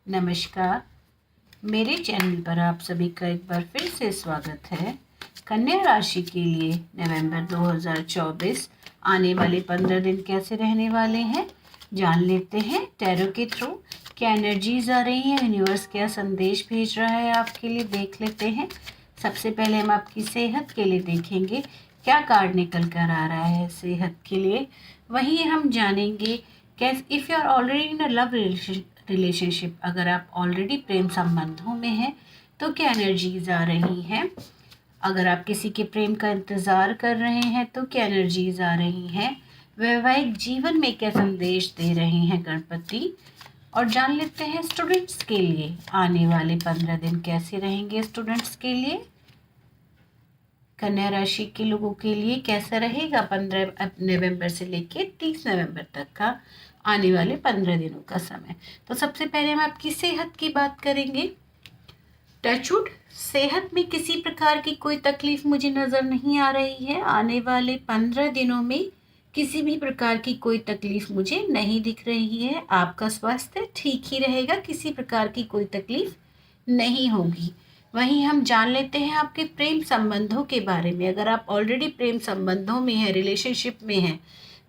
नमस्कार। मेरे चैनल पर आप सभी का एक बार फिर से स्वागत है। कन्या राशि के लिए नवंबर 2024 आने वाले 15 दिन कैसे रहने वाले हैं जान लेते हैं टैरो के थ्रू। क्या एनर्जीज आ रही हैं, यूनिवर्स क्या संदेश भेज रहा है आपके लिए, देख लेते हैं। सबसे पहले हम आपकी सेहत के लिए देखेंगे क्या कार्ड निकल कर आ रहा है सेहत के लिए। वहीं हम जानेंगे कैसे if you are already in a love relationship, अगर आप ऑलरेडी प्रेम संबंधों में हैं तो क्या एनर्जीज आ रही हैं। अगर आप किसी के प्रेम का इंतज़ार कर रहे हैं तो क्या एनर्जीज आ रही हैं। वैवाहिक जीवन में क्या संदेश दे रहे हैं गणपति। और जान लेते हैं स्टूडेंट्स के लिए आने वाले 15 दिन कैसे रहेंगे। स्टूडेंट्स के लिए, कन्या राशि के लोगों के लिए कैसा रहेगा 15 नवंबर से लेकर 30 नवंबर तक का आने वाले 15 दिनों का समय। तो सबसे पहले हम आपकी सेहत की बात करेंगे। टचवुड, सेहत में किसी प्रकार की कोई तकलीफ मुझे नज़र नहीं आ रही है। आने वाले 15 दिनों में किसी भी प्रकार की कोई तकलीफ मुझे नहीं दिख रही है। आपका स्वास्थ्य ठीक ही रहेगा, किसी प्रकार की कोई तकलीफ नहीं होगी। वहीं हम जान लेते हैं आपके प्रेम संबंधों के बारे में। अगर आप ऑलरेडी प्रेम संबंधों में हैं, रिलेशनशिप में हैं,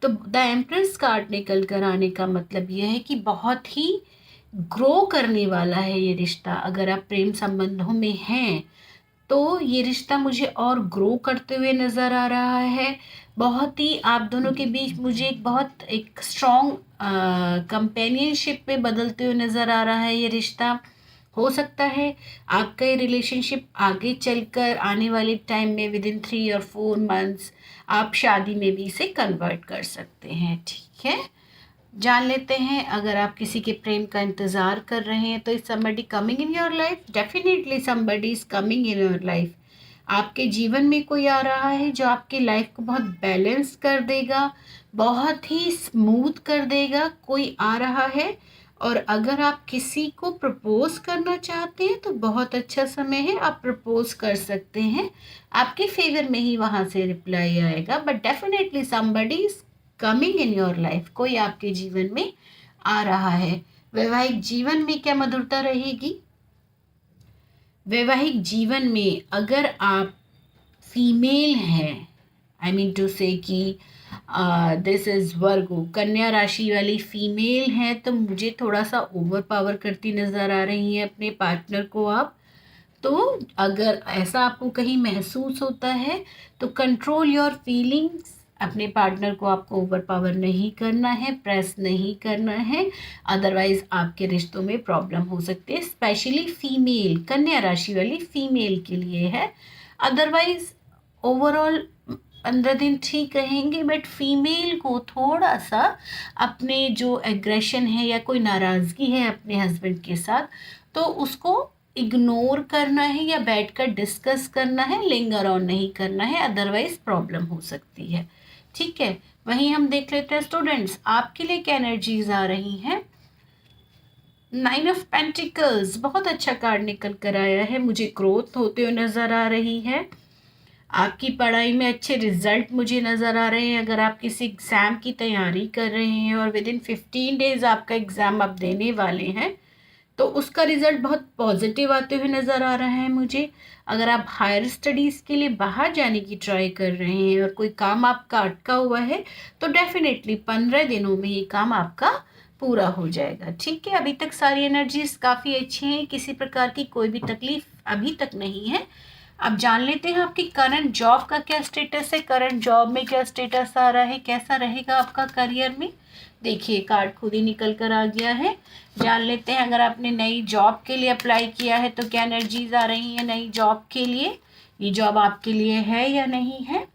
तो द एम्प्रेस कार्ड निकल कर आने का मतलब यह है कि बहुत ही ग्रो करने वाला है ये रिश्ता। अगर आप प्रेम संबंधों में हैं तो ये रिश्ता मुझे और ग्रो करते हुए नज़र आ रहा है। बहुत ही आप दोनों के बीच मुझे एक स्ट्रॉन्ग कंपेनियनशिप में बदलते हुए नज़र आ रहा है ये रिश्ता। हो सकता है आपका ये रिलेशनशिप आगे चलकर आने वाले टाइम में विद इन 3 और 4 मंथ्स आप शादी में भी इसे कन्वर्ट कर सकते हैं। ठीक है, जान लेते हैं अगर आप किसी के प्रेम का इंतज़ार कर रहे हैं तो is somebody coming in your life. Definitely somebody is coming in your life. आपके जीवन में कोई आ रहा है जो आपकी लाइफ को बहुत बैलेंस कर देगा, बहुत ही स्मूथ कर देगा। कोई आ रहा है और अगर आप किसी को प्रपोज करना चाहते हैं तो बहुत अच्छा समय है, आप प्रपोज कर सकते हैं। आपके फेवर में ही वहाँ से रिप्लाई आएगा। But definitely somebody is coming in your life, कोई आपके जीवन में आ रहा है। वैवाहिक जीवन में क्या मधुरता रहेगी। वैवाहिक जीवन में अगर आप फीमेल हैं, आई मीन टू से कि दिस इज़ वर्गो, कन्या राशि वाली फीमेल हैं, तो मुझे थोड़ा सा ओवर पावर करती नज़र आ रही है अपने पार्टनर को आप। तो अगर ऐसा आपको कहीं महसूस होता है तो कंट्रोल योर फीलिंग्स। अपने पार्टनर को आपको ओवर पावर नहीं करना है, प्रेस नहीं करना है, अदरवाइज आपके रिश्तों में प्रॉब्लम हो सकती है। स्पेशली फीमेल, कन्या राशि वाली फीमेल के लिए है। अदरवाइज ओवरऑल 15 दिन ठीक रहेंगे। बट फीमेल को थोड़ा सा अपने जो एग्रेशन है या कोई नाराज़गी है अपने हस्बैंड के साथ, तो उसको इग्नोर करना है या बैठकर डिस्कस करना है, लिंगर ऑन नहीं करना है, अदरवाइज प्रॉब्लम हो सकती है। ठीक है, वहीं हम देख लेते हैं स्टूडेंट्स आपके लिए क्या एनर्जीज आ रही हैं। 9 ऑफ पेंटिकल्स, बहुत अच्छा कार्ड निकल कर आया है। मुझे ग्रोथ होते हुए नज़र आ रही है। आपकी पढ़ाई में अच्छे रिजल्ट मुझे नज़र आ रहे हैं। अगर आप किसी एग्ज़ाम की तैयारी कर रहे हैं और विद इन 15 डेज़ आपका एग्ज़ाम आप देने वाले हैं तो उसका रिज़ल्ट बहुत पॉजिटिव आते हुए नज़र आ रहा है मुझे। अगर आप हायर स्टडीज़ के लिए बाहर जाने की ट्राई कर रहे हैं और कोई काम आपका अटका हुआ है तो डेफिनेटली 15 दिनों में ये काम आपका पूरा हो जाएगा। ठीक है, अभी तक सारी एनर्जीज काफ़ी अच्छी हैं, किसी प्रकार की कोई भी तकलीफ अभी तक नहीं है। अब जान लेते हैं आपकी करंट जॉब का क्या स्टेटस है। करंट जॉब में क्या स्टेटस आ रहा है, कैसा रहेगा आपका करियर में। देखिए कार्ड खुद ही निकल कर आ गया है। जान लेते हैं अगर आपने नई जॉब के लिए अप्लाई किया है तो क्या एनर्जीज आ रही हैं नई जॉब के लिए, ये जॉब आपके लिए है या नहीं है।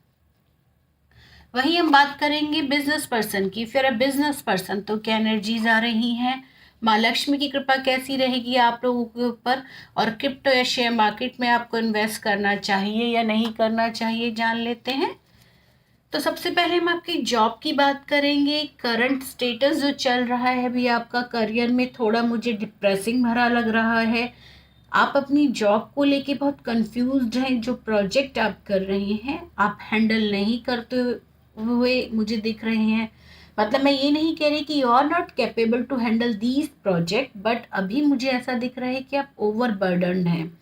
वहीं हम बात करेंगे बिजनेस पर्सन की। फिर बिजनेस पर्सन तो क्या एनर्जीज आ रही हैं। माँ लक्ष्मी की कृपा कैसी रहेगी आप लोगों के ऊपर। और क्रिप्टो या शेयर मार्केट में आपको इन्वेस्ट करना चाहिए या नहीं करना चाहिए, जान लेते हैं। तो सबसे पहले हम आपकी जॉब की बात करेंगे। करंट स्टेटस जो चल रहा है अभी आपका करियर में थोड़ा मुझे डिप्रेसिंग भरा लग रहा है। आप अपनी जॉब को लेके बहुत कंफ्यूज्ड हैं। जो प्रोजेक्ट आप कर रहे हैं आप हैंडल नहीं करते हुए मुझे दिख रहे हैं। मतलब मैं ये नहीं कह रही कि you are not capable to handle these project, but अभी मुझे ऐसा दिख रहा है कि आप ओवर बर्डनड हैं,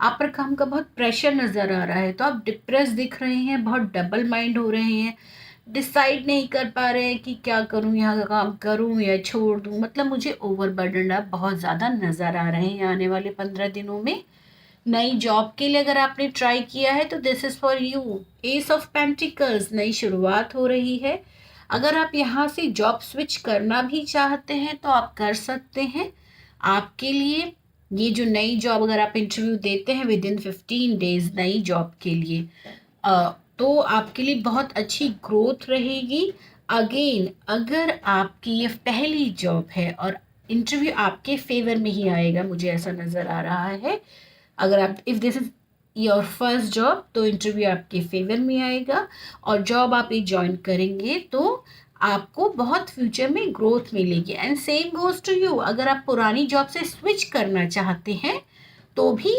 आप पर काम का बहुत प्रेशर नज़र आ रहा है, तो आप डिप्रेस दिख रहे हैं, बहुत डबल माइंड हो रहे हैं, डिसाइड नहीं कर पा रहे हैं कि क्या करूं, यहाँ का काम करूं या छोड़ दूं। मतलब मुझे ओवर बर्डन आप बहुत ज़्यादा नज़र आ रहे हैं आने वाले 15 दिनों में। नई जॉब के लिए अगर आपने ट्राई किया है तो this is for you. S of pentacles, नई शुरुआत हो रही है। अगर आप यहाँ से जॉब स्विच करना भी चाहते हैं तो आप कर सकते हैं। आपके लिए ये जो नई जॉब, अगर आप इंटरव्यू देते हैं विद इन 15 डेज नई जॉब के लिए, तो आपके लिए बहुत अच्छी ग्रोथ रहेगी। अगेन, अगर आपकी ये पहली जॉब है और इंटरव्यू आपके फेवर में ही आएगा, मुझे ऐसा नज़र आ रहा है। अगर आप, if this is your first job, तो इंटरव्यू आपके फेवर में आएगा और जॉब आप ये ज्वाइन करेंगे तो आपको बहुत फ्यूचर में ग्रोथ मिलेगी। And same goes to you, अगर आप पुरानी जॉब से स्विच करना चाहते हैं तो भी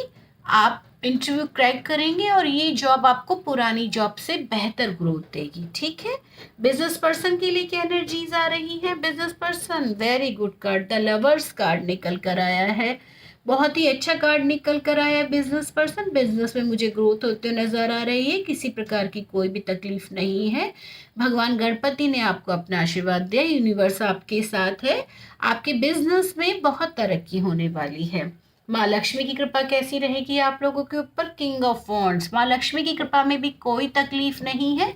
आप इंटरव्यू क्रैक करेंगे और ये जॉब आपको पुरानी जॉब से बेहतर ग्रोथ देगी। ठीक है। बिजनेस पर्सन के लिए क्या एनर्जीज आ रही है? Business person, very good card, the lovers card निकल कर आया है। बहुत ही अच्छा कार्ड निकल कर आया है। बिजनेस पर्सन, बिजनेस में मुझे ग्रोथ होते नजर आ रही है, किसी प्रकार की कोई भी तकलीफ नहीं है। भगवान गणपति ने आपको अपना आशीर्वाद दिया, यूनिवर्स आपके साथ है, आपके बिजनेस में बहुत तरक्की होने वाली है। माँ लक्ष्मी की कृपा कैसी रहेगी आप लोगों के ऊपर? किंग ऑफ वॉन्ड्स, माँ लक्ष्मी की कृपा में भी कोई तकलीफ नहीं है,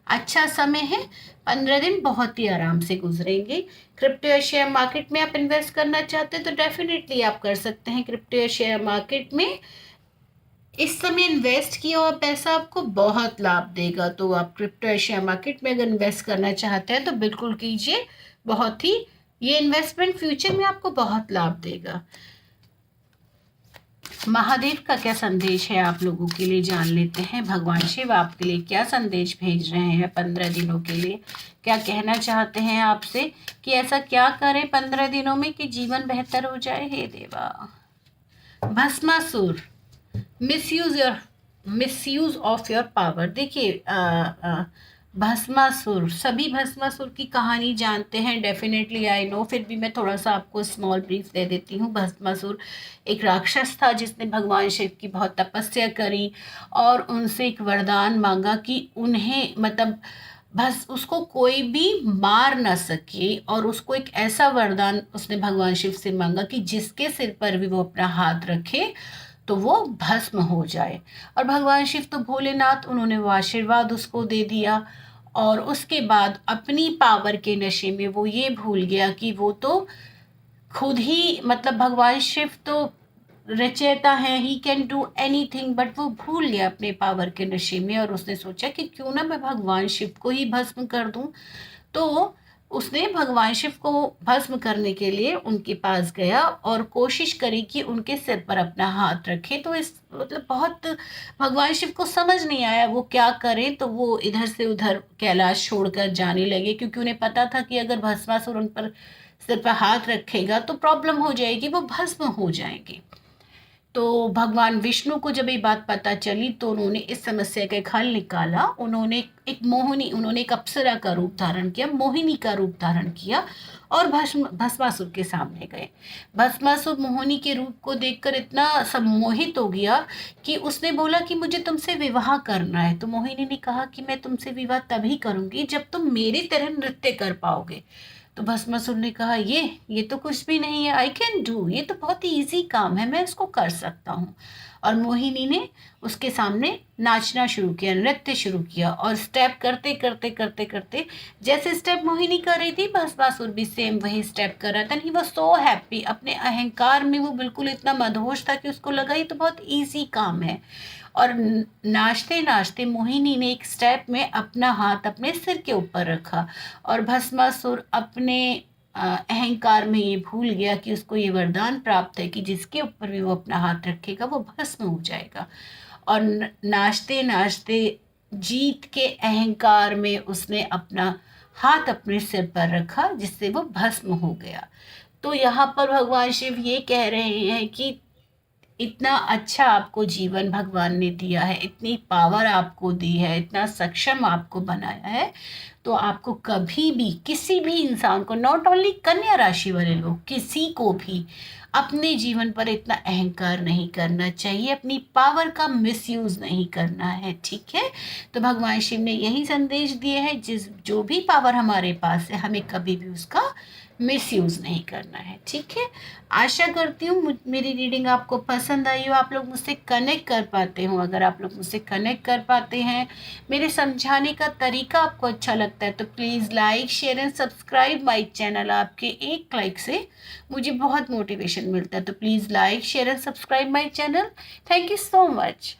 अच्छा समय है। 15 दिन बहुत ही आराम से गुजरेंगे। क्रिप्टो या शेयर मार्केट में आप इन्वेस्ट करना चाहते हैं तो डेफिनेटली आप कर सकते हैं क्रिप्टो या शेयर मार्केट में। इस समय इन्वेस्ट किया हुआ पैसा आपको बहुत लाभ देगा, तो आप क्रिप्टो या शेयर मार्केट में अगर इन्वेस्ट करना चाहते हैं तो बिल्कुल कीजिए। बहुत ही, ये इन्वेस्टमेंट फ्यूचर में आपको बहुत लाभ देगा। महादेव का क्या संदेश है आप लोगों के लिए, जान लेते हैं। भगवान शिव आपके लिए क्या संदेश भेज रहे हैं 15 दिनों के लिए? क्या कहना चाहते हैं आपसे कि ऐसा क्या करें 15 दिनों में कि जीवन बेहतर हो जाए? हे देवा। Bhasmasur, misuse of your power. देखिए, भस्मासुर, सभी भस्मासुर की कहानी जानते हैं, डेफिनेटली आई नो, फिर भी मैं थोड़ा सा आपको स्मॉल ब्रीफ दे देती हूँ। भस्मासुर एक राक्षस था जिसने भगवान शिव की बहुत तपस्या करी और उनसे एक वरदान मांगा कि उन्हें, मतलब बस उसको कोई भी मार ना सके, और उसको एक ऐसा वरदान उसने भगवान शिव से मांगा कि जिसके सिर पर भी वो अपना हाथ रखे तो वो भस्म हो जाए। और भगवान शिव तो भोलेनाथ, उन्होंने वो आशीर्वाद उसको दे दिया। और उसके बाद अपनी पावर के नशे में वो ये भूल गया कि वो तो खुद ही, मतलब भगवान शिव तो रचयिता है, he can do anything, but वो भूल गया अपने पावर के नशे में और उसने सोचा कि क्यों ना मैं भगवान शिव को ही भस्म कर दूं। तो उसने भगवान शिव को भस्म करने के लिए उनके पास गया और कोशिश करी कि उनके सिर पर अपना हाथ रखे। तो इस, मतलब बहुत, भगवान शिव को समझ नहीं आया वो क्या करें, तो वो इधर से उधर कैलाश छोड़कर जाने लगे, क्योंकि उन्हें पता था कि अगर भस्मासुर उन पर सिर पर हाथ रखेगा तो प्रॉब्लम हो जाएगी, वो भस्म हो जाएंगे। तो भगवान विष्णु को जब ये बात पता चली तो उन्होंने इस समस्या का एक हल निकाला। उन्होंने एक मोहिनी, उन्होंने एक अप्सरा का रूप धारण किया, मोहिनी का रूप धारण किया और भस्मासुर के सामने गए। भस्मासुर मोहिनी के रूप को देखकर इतना सम्मोहित हो गया कि उसने बोला कि मुझे तुमसे विवाह करना है। तो मोहिनी ने कहा कि मैं तुमसे विवाह तभी करूंगी जब तुम मेरी तरह नृत्य कर पाओगे। तो भस्मासुर ने कहा, ये तो कुछ भी नहीं है, आई कैन डू, ये तो बहुत ही ईजी काम है, मैं इसको कर सकता हूँ। और मोहिनी ने उसके सामने नाचना शुरू किया, नृत्य शुरू किया, और स्टेप करते करते करते करते जैसे स्टेप मोहिनी कर रही थी, भस्मासुर भी सेम वही स्टेप कर रहा था। ही वाज सो हैप्पी, अपने अहंकार में वो बिल्कुल इतना मदहोश था कि उसको लगा ये तो बहुत ईजी काम है। और नाचते नाचते मोहिनी ने एक स्टेप में अपना हाथ अपने सिर के ऊपर रखा और भस्मासुर अपने अहंकार में ये भूल गया कि उसको ये वरदान प्राप्त है कि जिसके ऊपर भी वो अपना हाथ रखेगा वो भस्म हो जाएगा। और नाचते नाचते जीत के अहंकार में उसने अपना हाथ अपने सिर पर रखा, जिससे वो भस्म हो गया। तो यहाँ पर भगवान शिव ये कह रहे हैं कि इतना अच्छा आपको जीवन भगवान ने दिया है, इतनी पावर आपको दी है, इतना सक्षम आपको बनाया है, तो आपको कभी भी किसी भी इंसान को, नॉट ओनली कन्या राशि वाले लोग, किसी को भी अपने जीवन पर इतना अहंकार नहीं करना चाहिए, अपनी पावर का मिसयूज नहीं करना है। ठीक है, तो भगवान शिव ने यही संदेश दिए हैं, जो भी पावर हमारे पास है हमें कभी भी उसका मिसयूज नहीं करना है। ठीक है, आशा करती हूँ मेरी रीडिंग आपको पसंद आई हो, आप लोग मुझसे कनेक्ट कर पाते हो। अगर आप लोग मुझसे कनेक्ट कर पाते हैं, मेरे समझाने का तरीका आपको अच्छा लगता है, तो please like share and subscribe my channel. आपके एक लाइक से मुझे बहुत मोटिवेशन मिलता है, तो please like share and subscribe my channel. Thank you so much.